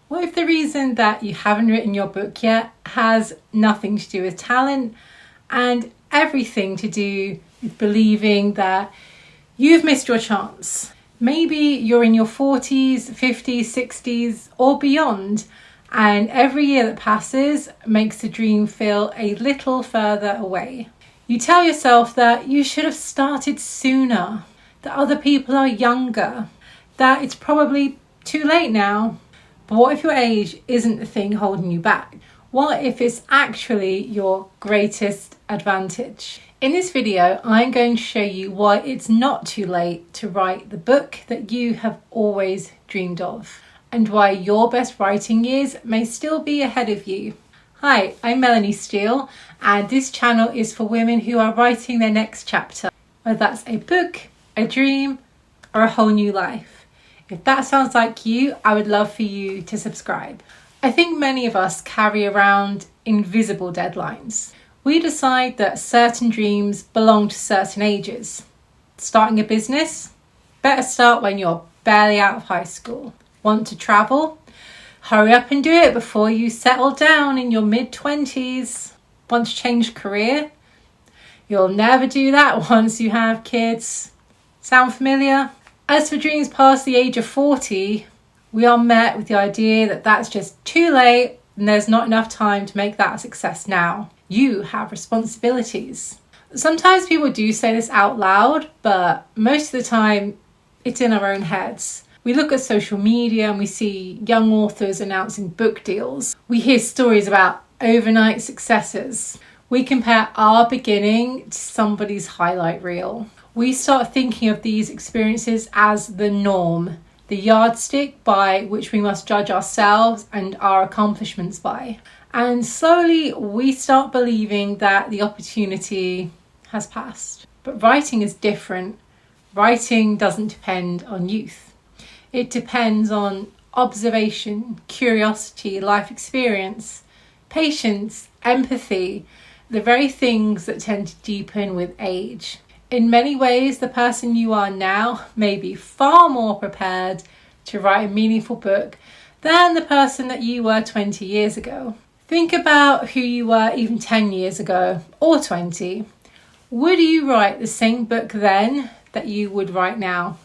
What if the reason that you haven't written your book yet has nothing to do with talent and everything to do with believing that you've missed your chance? Maybe you're in your 40s, 50s, 60s or beyond, and every year that passes makes the dream feel a little further away. You tell yourself that you should have started sooner, that other people are younger, that it's probably too late now. But what if your age isn't the thing holding you back? What if it's actually your greatest advantage? In this video, I'm going to show you why it's not too late to write the book that you have always dreamed of, and why your best writing years may still be ahead of you. Hi, I'm Melanie Steele, and this channel is for women who are writing their next chapter, whether that's a book, a dream, or a whole new life. If that sounds like you, I would love for you to subscribe. I think many of us carry around invisible deadlines. We decide that certain dreams belong to certain ages. Starting a business? Better start when you're barely out of high school. Want to travel? Hurry up and do it before you settle down in your mid-20s. Want to change career? You'll never do that once you have kids. Sound familiar? As for dreams past the age of 40, we are met with the idea that that's just too late and there's not enough time to make that a success now. You have responsibilities. Sometimes people do say this out loud, but most of the time it's in our own heads. We look at social media and we see young authors announcing book deals. We hear stories about overnight successes. We compare our beginning to somebody's highlight reel. We start thinking of these experiences as the norm, the yardstick by which we must judge ourselves and our accomplishments by. And slowly we start believing that the opportunity has passed. But writing is different. Writing doesn't depend on youth. It depends on observation, curiosity, life experience, patience, empathy, the very things that tend to deepen with age. In many ways, the person you are now may be far more prepared to write a meaningful book than the person that you were 20 years ago. Think about who you were even 10 years ago or 20. Would you write the same book then that you would write now?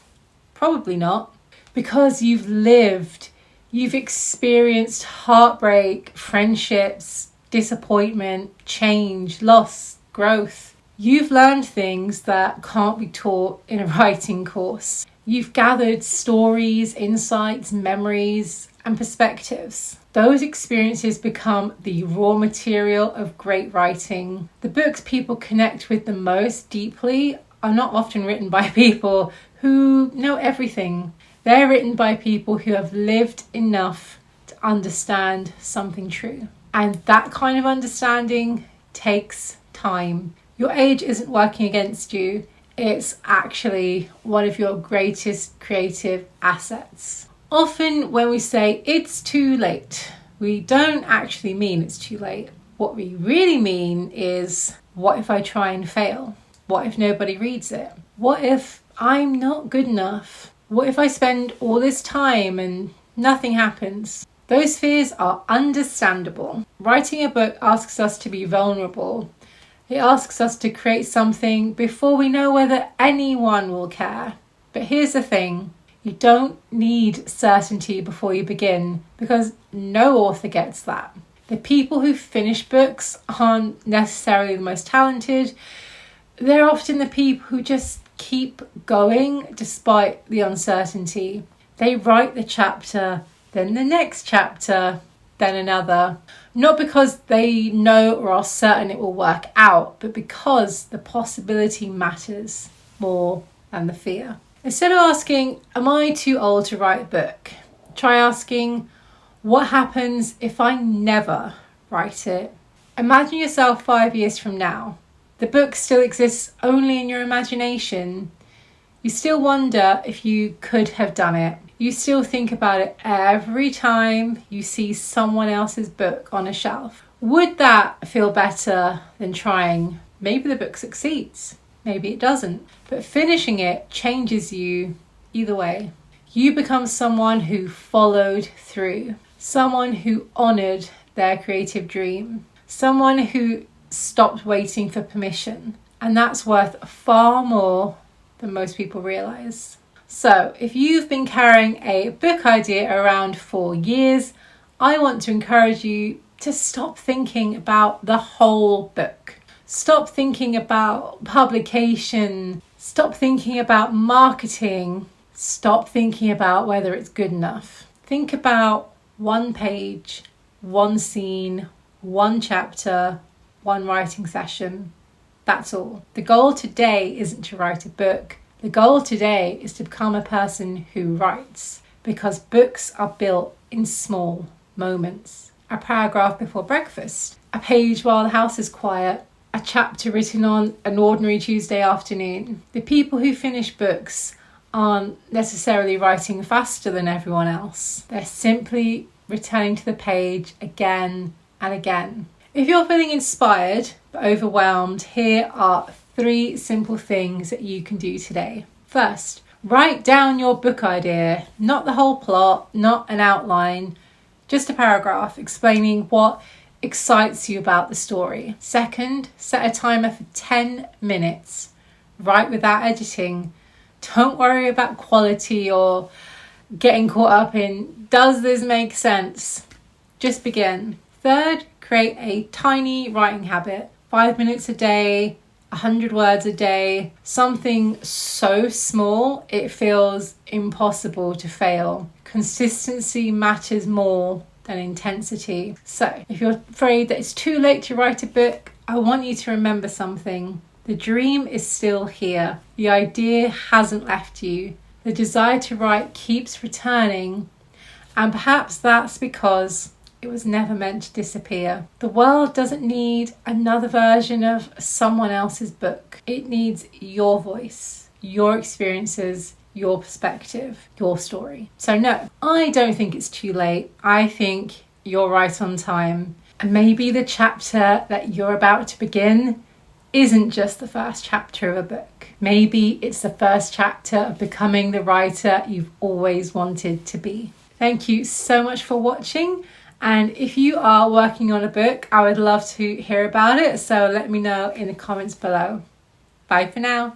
Probably not. Because you've lived, you've experienced heartbreak, friendships, disappointment, change, loss, growth. You've learned things that can't be taught in a writing course. You've gathered stories, insights, memories, and perspectives. Those experiences become the raw material of great writing. The books people connect with the most deeply are not often written by people who know everything. They're written by people who have lived enough to understand something true. And that kind of understanding takes time. Your age isn't working against you. It's actually one of your greatest creative assets. Often when we say it's too late, we don't actually mean it's too late. What we really mean is, what if I try and fail? What if nobody reads it? What if I'm not good enough? What if I spend all this time and nothing happens? Those fears are understandable. Writing a book asks us to be vulnerable. It asks us to create something before we know whether anyone will care. But here's the thing. You don't need certainty before you begin, because no author gets that. The people who finish books aren't necessarily the most talented. They're often the people who just keep going despite the uncertainty. They write the chapter, then the next chapter, then another. Not because they know or are certain it will work out, but because the possibility matters more than the fear. Instead of asking, am I too old to write a book? Try asking, what happens if I never write it? Imagine yourself 5 years from now. The book still exists only in your imagination. You still wonder if you could have done it. You still think about it every time you see someone else's book on a shelf. Would that feel better than trying? Maybe the book succeeds. Maybe it doesn't. But finishing it changes you either way. You become someone who followed through. someone who honoured their creative dream, someone who stopped waiting for permission. And that's worth far more than most people realise. So if you've been carrying a book idea around for years, I want to encourage you to stop thinking about the whole book. Stop thinking about publication. Stop thinking about marketing. Stop thinking about whether it's good enough. Think about one page, one scene, one chapter, one writing session. That's all. The goal today isn't to write a book. The goal today is to become a person who writes, because books are built in small moments. A paragraph before breakfast, a page while the house is quiet, a chapter written on an ordinary Tuesday afternoon. The people who finish books aren't necessarily writing faster than everyone else. They're simply returning to the page again and again. If you're feeling inspired but overwhelmed, here are 3 simple things that you can do today. First, write down your book idea, not the whole plot, not an outline, just a paragraph explaining what excites you about the story. Second, set a timer for 10 minutes. Write without editing. Don't worry about quality or getting caught up in, does this make sense? Just begin. Third, create a tiny writing habit. 5 minutes a day, 100 words a day, something so small it feels impossible to fail. Consistency matters more than intensity. So if you're afraid that it's too late to write a book, I want you to remember something. The dream is still here. The idea hasn't left you. The desire to write keeps returning, and perhaps that's because it was never meant to disappear. The world doesn't need another version of someone else's book. It needs your voice, your experiences, your perspective, your story. So no, I don't think it's too late. I think you're right on time. And maybe the chapter that you're about to begin isn't just the first chapter of a book. Maybe it's the first chapter of becoming the writer you've always wanted to be. Thank you so much for watching. And if you are working on a book, I would love to hear about it. So let me know in the comments below. Bye for now.